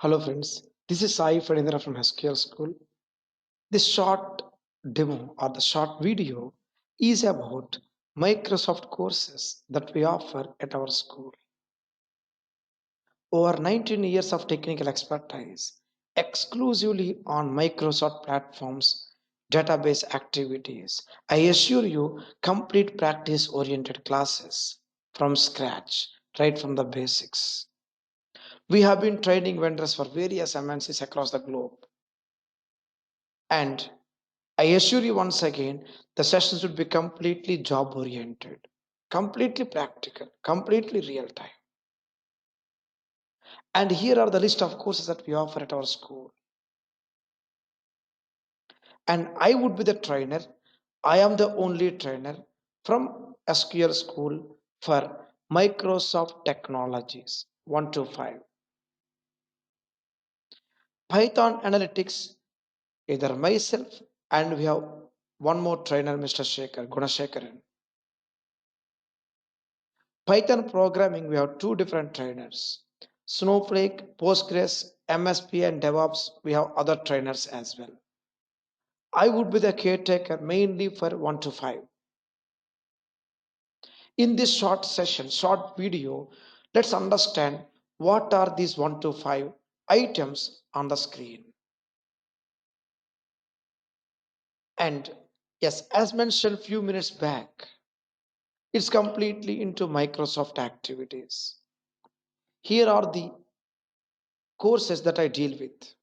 Hello friends, this is Sai Fadindra from SQL School. This short demo or the short video is about Microsoft courses that we offer at our school. Over 19 years of technical expertise exclusively on Microsoft platforms, database activities. I assure you complete practice oriented classes from scratch, right from the basics. We have been training vendors for various MNCs across the globe. And I assure you once again, the sessions would be completely job oriented, completely practical, completely real time. And here are the list of courses that we offer at our school. And I would be the trainer. I am the only trainer from SQL School for Microsoft Technologies 1 to 5. Python Analytics, either myself and we have one more trainer, Mr. Shekhar, Gunashekaran. Python programming, we have two different trainers. Snowflake, Postgres, MSBI, and DevOps, we have other trainers as well. I would be the caretaker mainly for 1 to 5. In this short session, short video, let's understand what are these 1 to 5 items on the screen. And yes, as mentioned few minutes back, it's completely into Microsoft activities. Here are the courses that I deal with.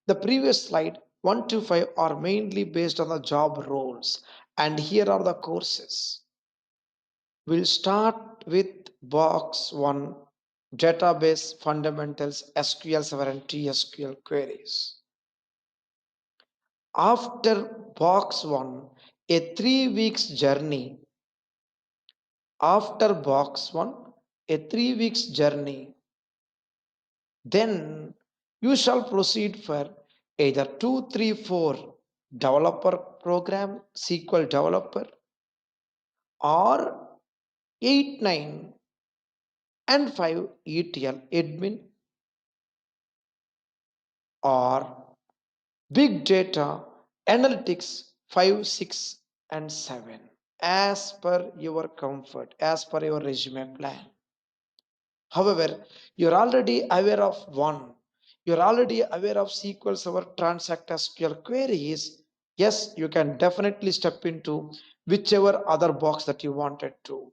The previous slide 1 to 5 are mainly based on the job roles, and here are the courses. We'll start with box 1, database fundamentals, SQL Server and TSQL queries. After box 1, a 3 weeks journey. After box 1, a 3 weeks journey. Then you shall proceed for either 2, 3, 4 developer program, SQL developer, or 8, 9 and 5 ETL admin, or big data analytics 5, 6 and 7, as per your comfort, as per your resume plan. However, you're already aware of one. You're already aware of SQL Server Transact SQL queries. Yes, you can definitely step into whichever other box that you wanted to.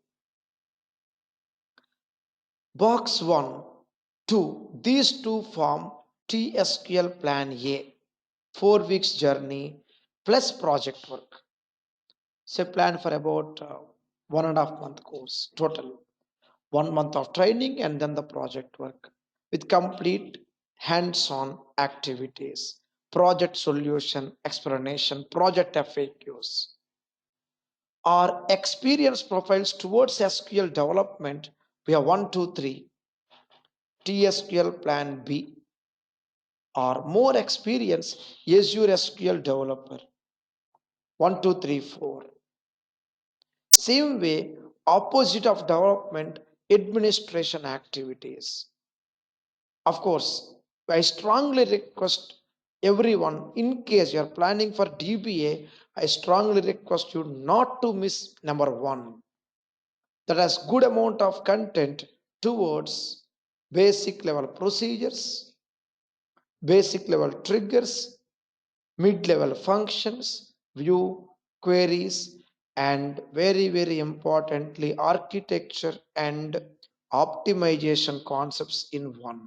Box 1, 2. These two form TSQL Plan A. 4 weeks journey plus project work. So plan for about 1.5 month course total. 1 month of training and then the project work with complete hands-on activities, project solution explanation, project FAQs. Our experience profiles towards SQL development, we have 1, 2, 3. TSQL Plan B. Or more experience Azure SQL developer 1, 2, 3, 4. Same way, opposite of development, administration activities. Of course, I strongly request everyone, in case you are planning for DBA, I strongly request you not to miss number 1. That has good amount of content towards basic level procedures, basic level triggers, mid-level functions, view, queries, and very importantly, architecture and optimization concepts in one.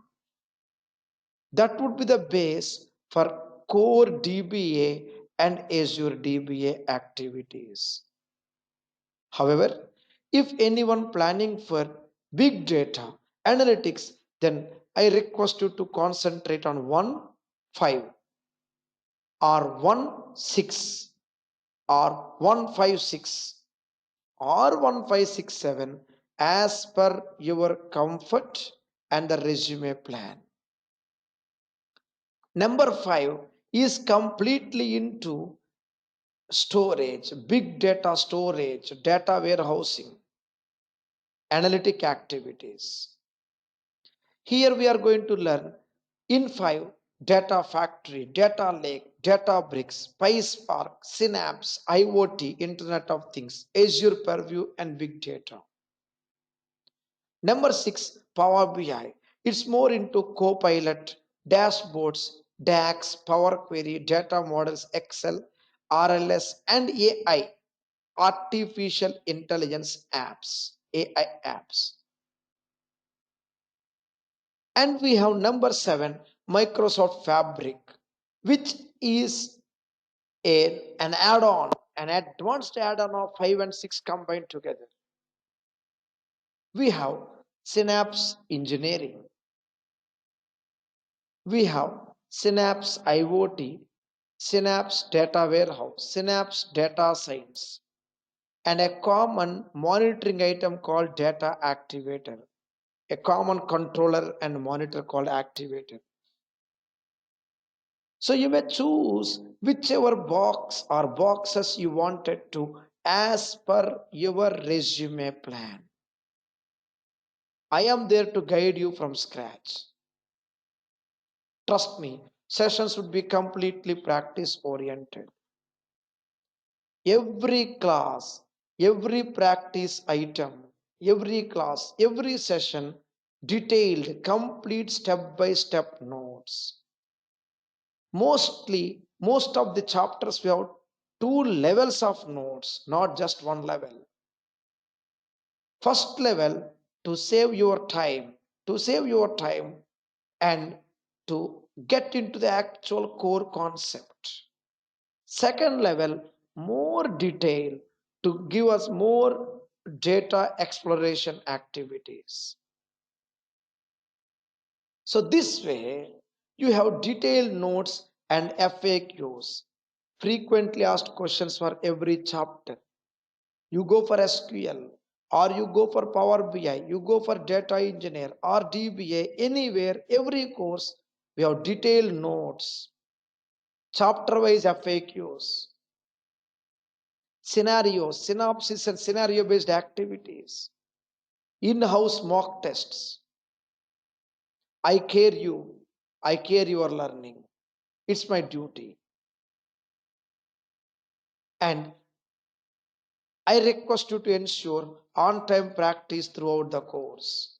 That would be the base for core DBA and Azure DBA activities. However, if anyone planning for big data analytics, then I request you to concentrate on 1, 5 or 1, 6 or 1, 5, 6 or 1, 5, 6, 7 as per your comfort and the resume plan. Number 5 is completely into storage, big data storage, data warehousing, analytic activities. Here we are going to learn in 5 data factory, data lake, data bricks, PySpark, Synapse, IoT, Internet of Things, Azure Purview, and Big Data. Number 6, Power BI. It's more into Copilot, dashboards, DAX, Power Query, data models, Excel, RLS, and AI, artificial intelligence apps, AI apps. And we have number 7, Microsoft Fabric, which is an add-on, an advanced add-on of 5 and 6 combined together. We have Synapse Engineering. We have Synapse IoT, Synapse Data Warehouse, Synapse Data Science, and a common monitoring item called Data Activator, a common controller and monitor called Activator. So you may choose whichever box or boxes you wanted to as per your resume plan. I am there to guide you from scratch. Trust me, sessions would be completely practice oriented. Every class, every practice item, every class, every session, detailed, complete step by step notes. Most of the chapters we have 2 levels of notes, not just 1 level. First level, to save your time, and to get into the actual core concept. Second level, more detail to give us more data exploration activities. So this way, you have detailed notes and FAQs, frequently asked questions for every chapter. You go for SQL, or you go for Power BI, you go for data engineer or DBA, anywhere, every course, we have detailed notes, chapter wise FAQs, scenarios, synopsis and scenario based activities, in-house mock tests. I care you, I care your learning. It's my duty. And I request you to ensure on-time practice throughout the course.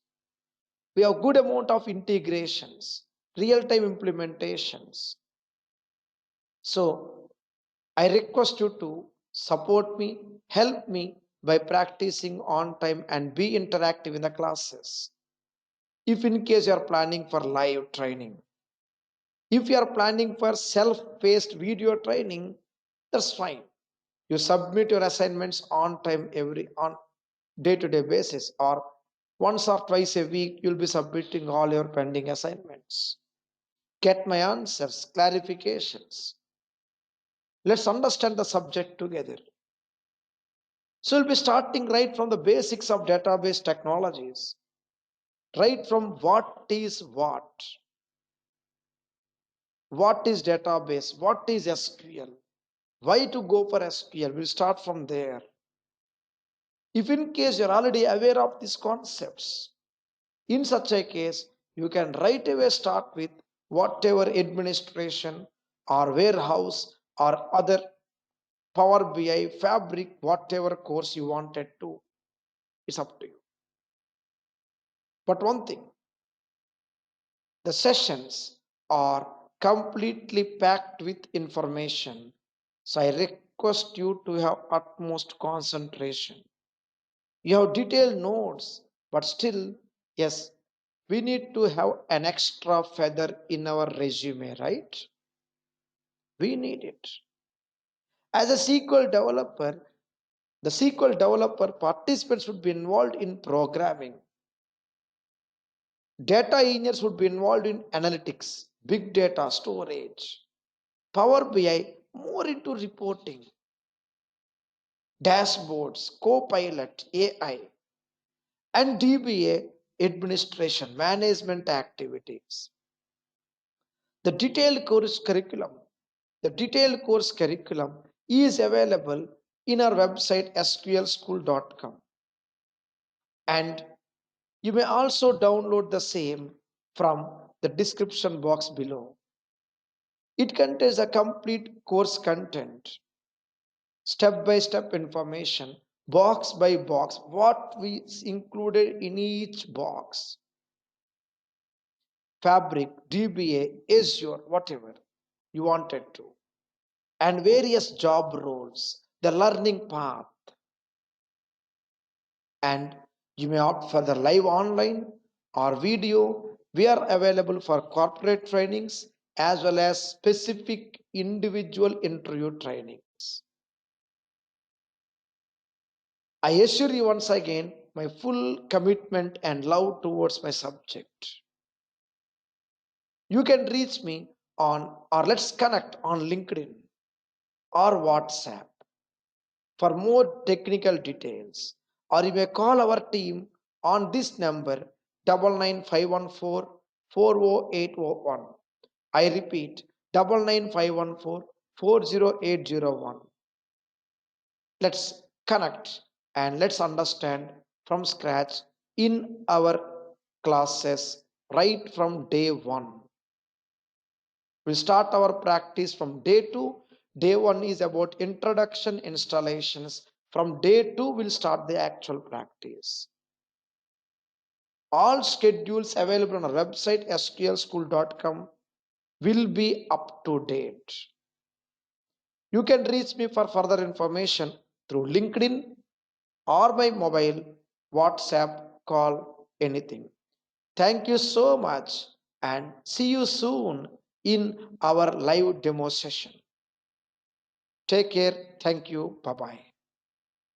We have good amount of integrations, real-time implementations. So I request you to support me, help me by practicing on time and be interactive in the classes. If in case you are planning for live training, if you are planning for self-paced video training, that's fine. You submit your assignments on time on day-to-day basis, or once or twice a week you'll be submitting all your pending assignments. Get my answers, clarifications. Let's understand the subject together. So we'll be starting right from the basics of database technologies, right from what is database, what is SQL, why to go for SQL. We'll start from there. If in case you're already aware of these concepts, in such a case, you can right away start with whatever administration or warehouse or other Power BI, Fabric, whatever course you wanted to. It's up to you. But one thing, the sessions are completely packed with information. So I request you to have utmost concentration. You have detailed notes, but still, yes, we need to have an extra feather in our resume, right? We need it. As a SQL developer, the SQL developer participants would be involved in programming. Data engineers would be involved in analytics, big data storage. Power BI more into reporting, dashboards, Copilot, AI, and DBA administration, management activities. The detailed course curriculum, the detailed course curriculum is available in our website sqlschool.com, and you may also download the same from the description box below. It contains a complete course content, step by step information, box by box, what we included in each box. Fabric, DBA, Azure, whatever you wanted to. And various job roles, the learning path. And you may opt for the live online or video. We are available for corporate trainings as well as specific individual interview trainings. I assure you once again my full commitment and love towards my subject. You can reach me on, or let's connect on LinkedIn or WhatsApp for more technical details, or you may call our team on this number 99514 I repeat 99514 Let's connect and let's understand from scratch in our classes right from day one. We'll start our practice from day 2. Day 1 is about introduction installations. From day 2, we'll start the actual practice. All schedules available on our website sqlschool.com will be up to date. You can reach me for further information through LinkedIn or by mobile, WhatsApp, call, anything. Thank you so much and see you soon in our live demo session. Take care. Thank you. Bye bye.